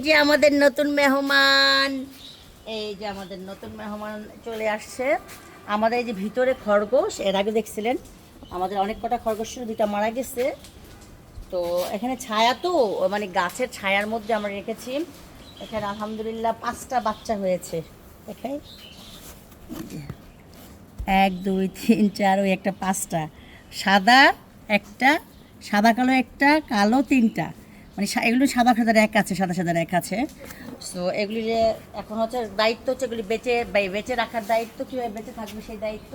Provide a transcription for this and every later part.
যে আমাদের নতুন মেহমান, এই যে আমাদের নতুন মেহমান চলে আসছে। আমাদের এই যে ভিতরে খরগোশ, এর আগে দেখছিলেন আমাদের অনেক কটা খরগোশ ছিল, দুইটা মারা গেছে। তো এখানে ছায়া, তো মানে গাছের ছায়ার মধ্যে আমরা রেখেছি। এখানে আলহামদুলিল্লাহ 5টা বাচ্চা হয়েছে। দেখাই, 1 2 3 4, ওই একটা 5টা, সাদা একটা, সাদা কালো একটা, কালো 3টা, মানে এগুলো সাদা সাদা র্যাক আছে, সাদা সাদা র্যাক আছে। সো এগুলি যে এখন হচ্ছে দায়িত্ব হচ্ছে এগুলি বেঁচে বেঁচে রাখার দায়িত্ব, কীভাবে বেঁচে থাকবে সেই দায়িত্ব।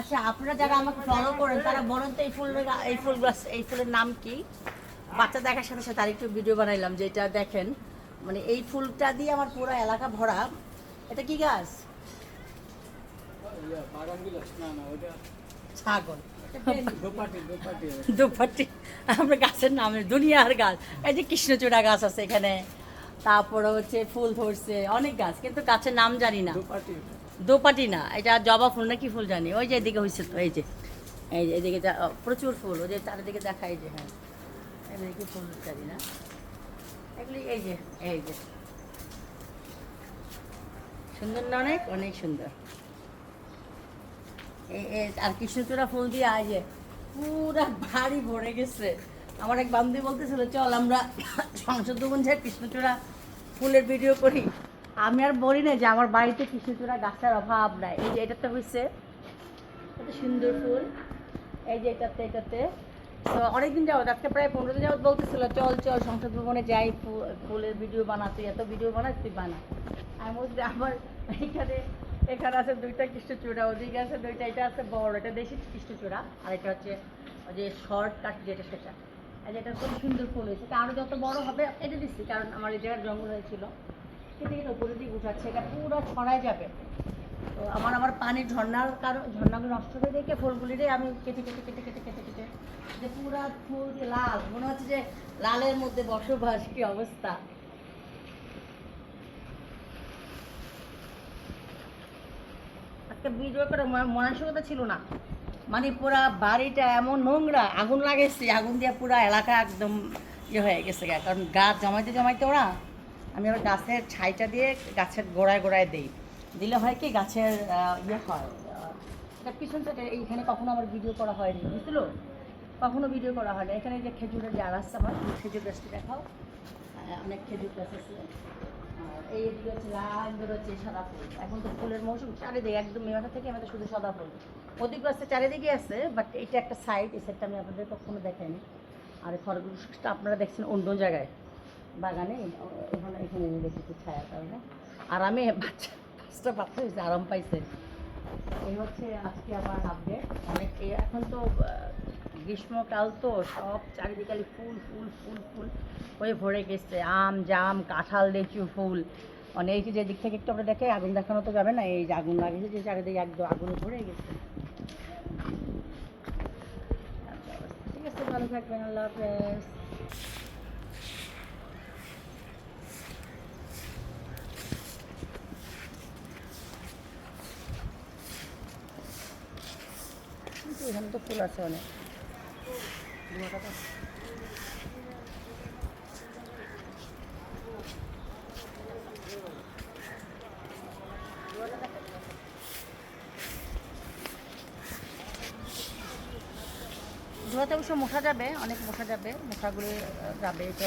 আচ্ছা, আপনারা যারা আমাকে ফলো করেন তারা বলেন তো এই ফুলের নাম কি? বাচ্চা দেখার সাথে সাথে আরেকটু ভিডিও বানাইলাম, যেটা দেখেন মানে এই ফুলটা দিয়ে আমার পুরো এলাকা ভরা। এটা কি গাছ? ছাগল, দোপাটি। আমরা গাছের নাম দুনিয়ার গাছ। এই যে কৃষ্ণচূড়া গাছ আছে এখানে, তারপরে হচ্ছে ফুল ধরছে অনেক গাছ, কিন্তু গাছের নাম জানি না। দোপাটি না, এটা জবা ফুল না কি ফুল জানি। ওই যে এদিকে হয়েছে তো, এই যে এদিকে প্রচুর ফুল, ওই যে চারিদিকে দেখা, এই যে হ্যাঁ এদিকে কি ফুল জানি না এগুলি। এই যে সুন্দর না, অনেক অনেক সুন্দর। আর কৃষ্ণচূড়া ফুল দিয়ে আজ পুরা ভারী ভরে গেছে। আমার এক বান্ধবী বলতেছিল চল আমরা সংসদ ভবন যাই, কৃষ্ণচূড়া ফুলের ভিডিও করি। আমি আর বলি না যে আমার বাড়িতে কৃষ্ণচূড়া গাছের অভাব নাই। এই যে এটাতে হয়েছে, এত সুন্দর ফুল। এই যে এটাতে তো অনেকদিন যাবত, আজকে প্রায় 15 দিন যাবত বলতেছিল চল চল সংসদ ভবনে যাই, ফুলের ভিডিও বানাতে, এত ভিডিও বানাস তুই বানা। আমি বলছি আমার এখানে আছে 2টা কৃষ্ণচূড়া, ওদিকে আছে 2টা, এটা আছে বড়, এটা দেশি কৃষ্ণচূড়া, আর এটা হচ্ছে ওই যে শর্ট কাট যেটা সেটা। আর যেটা খুব সুন্দর ফুল হয়েছে, এটা আরও যত বড় হবে এটা দিচ্ছি, কারণ আমার এই জায়গার জঙ্গল হয়েছিল, কেটে কেটে উপরের দিকে উঠাচ্ছে, এটা পুরো ছড়ায় যাবে। তো আমার পানির ঝর্ণার কারণ ঝর্ণাগুলো নষ্ট হয়ে দেখে ফুলগুলিরে আমি কেটে কেটে কেটে কেটে কেটে কেটে যে পুরা ফুল লাল, মনে হচ্ছে যে লালের মধ্যে বসবাস, কি অবস্থা। আজকে ভিডিও করে মানসিকতা ছিল না, মানে পুরা বাড়িটা এমন নোংরা, আগুন লাগাইছি, আগুন দিয়ে পুরা এলাকা একদম ইয়ে হয়ে গেছে। কারণ গাছ জমাইতে ওরা, আমি আবার গাছের ছাইটা দিয়ে গাছের গোড়ায় গোড়ায় দিই, দিলে হয় কি গাছের ইয়ে হয়। এটা পিছনটা এইখানে কখনো আমার ভিডিও করা হয়নি, বুঝছিল, কখনো ভিডিও করা হয়নি। এখানে যে খেজুরের জাল আসছে, আমার খেজুর গাছটি দেখাও, অনেক খেজুর গাছ আছে। আর এই এদিকে হচ্ছে লাল হচ্ছে সাদা ফুল, এখন তো ফুলের মৌসুম, চারিদিকে একদম মে মাথা থেকে আমাদের শুধু সাদা ফুল। ওদিক আছে চারিদিকে আছে, বাট এটা একটা সাইড, এই সাইডটা আমি আপনাদের কখনো দেখাইনি। আর খরগোশটা আপনারা দেখছেন অন্য জায়গায় বাগানে, এখানে দেখেছি ছায়ার কারণে। আর আমি 5টা বাচ্চা হয়েছে, আরাম পাইছে। এই হচ্ছে আজকে আবার আপডেট। অনেক এখন তো গ্রীষ্মকাল, তো সব চারিদিকে ফুল ফুল ফুল ফুল হয়ে ভরে গেছে, আম জাম কাঁঠাল লিচু ফুল। মানে এই যে দিক থেকে একটু আমরা দেখে, আগুন দেখানো তো যাবে না, এই যে আগুন লাগিয়েছে যে চারিদিকে একদম আগুনে ভরে গেছে। ঠিক আছে, ভালো থাকবেন, আল্লাহ হাফেজ। এখানে তো ফুল আছে অনেক। ধুয়াতে অবশ্য মশা যাবে, অনেক মশা যাবে, মশাগুলি যাবে, এটা